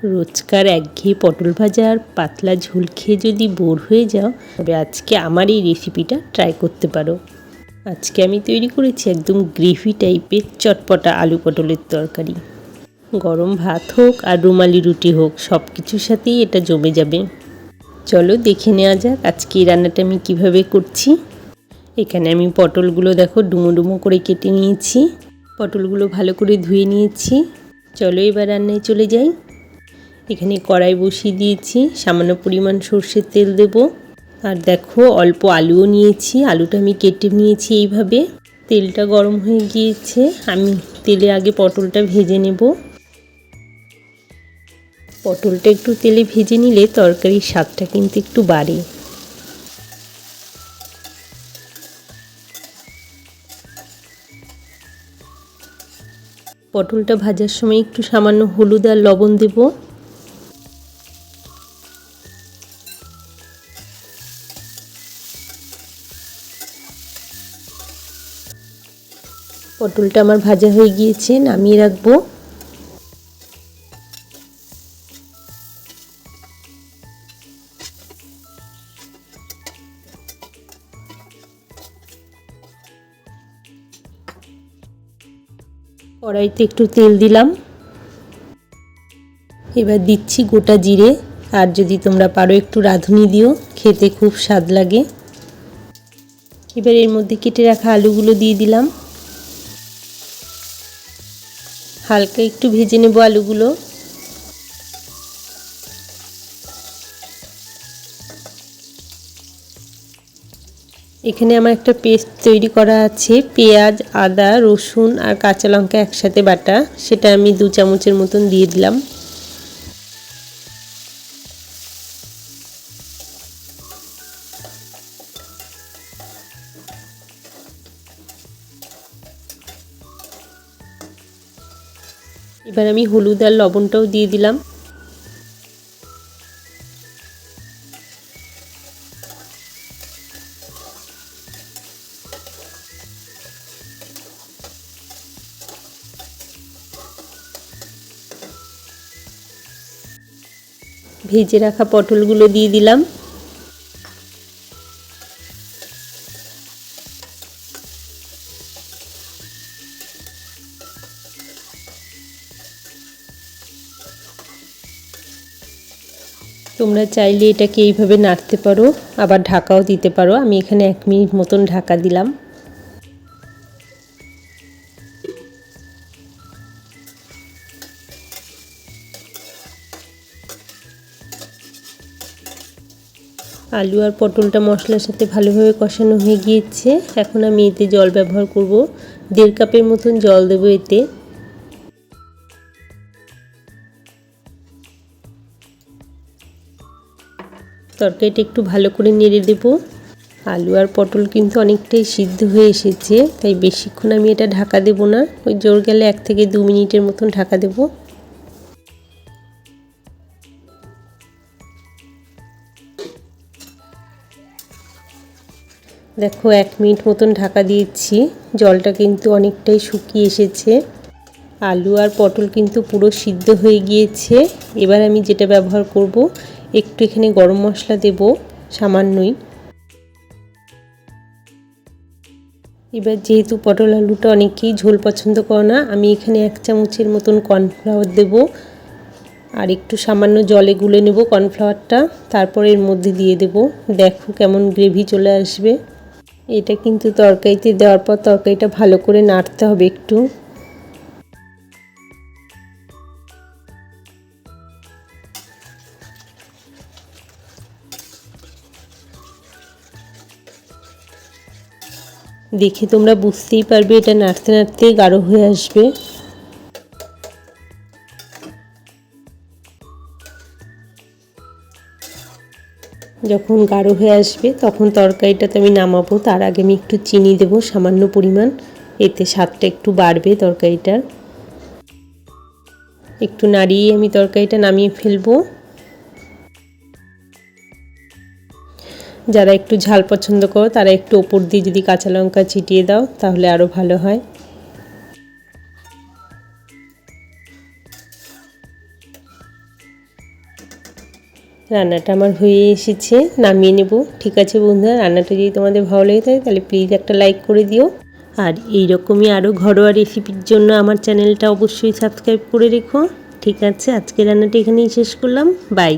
রোজকার একঘেয়ে পটল ভাজা আর পাতলা ঝোল খেয়ে যদি বোর হয়ে যাও, তবে আজকে আমার এই রেসিপিটা ট্রাই করতে পারো। আজকে আমি তৈরি করেছি একদম গ্রেভি টাইপের চটপটা আলু পটলের তরকারি। গরম ভাত হোক আর রুমালি রুটি হোক, সব কিছুর সাথেই এটা জমে যাবে। চলো দেখে নেওয়া যাক আজকে এই রান্নাটা আমি কিভাবে করছি। এখানে আমি পটলগুলো দেখো ডুমো ডুমো করে কেটে নিয়েছি। পটলগুলো ভালো করে ধুয়ে নিয়েছি। চলো এবার রান্নায় চলে যাই। এখানে কড়াই বসিয়ে দিয়েছি, সামান্য পরিমাণ সর্ষের তেল দেব। আর দেখো অল্প আলুও নিয়েছি, আলুটা আমি কেটে নিয়েছি এইভাবে। তেলটা গরম হয়ে গিয়েছে, আমি তেলে আগে পটলটা ভেজে নেব। পটলটা একটু তেলে ভেজে নিলে তরকারির স্বাদটা কিন্তু একটু বাড়ে। পটলটা ভাজার সময় একটু সামান্য হলুদ আর লবণ দেব। পটলটা আমার ভাজা হয়ে গিয়েছে, নামিয়ে রাখবো। কড়াইতে একটু তেল দিলাম। এবার দিচ্ছি গোটা জিরে, আর যদি তোমরা পারো একটু রাঁধুনি দিও, খেতে খুব স্বাদ লাগে। এবার এর মধ্যে কেটে রাখা আলুগুলো দিয়ে দিলাম। হালকা একটু ভেজে নেব আলুগুলো। এখানে আমার একটা পেস্ট তৈরি করা আছে, পেঁয়াজ, আদা, রসুন আর কাঁচা লঙ্কা একসাথে বাটা, সেটা আমি 2 চামচের মতন দিয়ে দিলাম। এবার আমি হলুদ আর লবণটাও দিয়ে দিলাম। ভেজে রাখা পটলগুলো দিয়ে দিলাম। তোমরা চাইলে এটাকে এইভাবে নাড়তে পারো, আবার ঢাকাও দিতে পারো। আমি এখানে 1 মিনিট মতন ঢাকা দিলাম। আলু আর পটলটা মশলার সাথে ভালোভাবে কষানো হয়ে গিয়েছে। এখন আমি এতে জল ব্যবহার করব, 1.5 কাপের মতন জল দেবো এতে। তরকারিটা একটু ভালো করে নেড়ে দেব। আলু আর পটল কিন্তু অনেকটাই সিদ্ধ হয়ে এসেছে, তাই বেশিক্ষণ আমি এটা ঢাকা দেব না। ওই জোর গেলে 1 থেকে 2 মিনিটের মতন ঢাকা দেব। দেখো 1 মিনিট মতন ঢাকা দিয়েছি, জলটা কিন্তু অনেকটাই শুকিয়ে এসেছে। আলু আর পটল কিন্তু পুরো সিদ্ধ হয়ে গিয়েছে। এবার আমি যেটা ব্যবহার করব, একটু এখানে গরম মশলা দেব, সামান্যই। এবার যেহেতু পটল আলুটা অনেকেই ঝোল পছন্দ করে না, আমি এখানে 1 চামচের মতন কর্নফ্লাওয়ার দেব, আর একটু সামান্য জলে গুলে নেব কর্নফ্লাওয়ারটা, তারপর এর মধ্যে দিয়ে দেব। দেখো কেমন গ্রেভি চলে আসবে। এটা কিন্তু তরকারিতে দেওয়ার পর তরকারিটা ভালো করে নাড়তে হবে একটু। দেখে তোমরা বুঝতেই পারবে এটা নাড়তে নাড়তে গাঢ় হয়ে আসবে। যখন গাঢ় হয়ে আসবে তখন তরকারিটাতে আমি নামাবো। তার আগে আমি একটু চিনি দেব সামান্য পরিমাণ, এতে স্বাদটা একটু বাড়বে তরকারিটার। একটু নাড়িয়ে আমি তরকারিটা নামিয়ে ফেলবো। যারা একটু ঝাল পছন্দ করো তারা একটু ওপর দিয়ে যদি কাঁচা লঙ্কা ছিটিয়ে দাও তাহলে আরও ভালো হয়। রান্নাটা আমার হয়ে এসেছে, নামিয়ে নেব। ঠিক আছে বন্ধুরা, রান্নাটা যদি তোমাদের ভালো লেগে থাকে তাহলে প্লিজ একটা লাইক করে দিও। আর এইরকমই আরও ঘরোয়া রেসিপির জন্য আমার চ্যানেলটা অবশ্যই সাবস্ক্রাইব করে রেখো। ঠিক আছে, আজকে রান্নাটা এখানেই শেষ করলাম। বাই।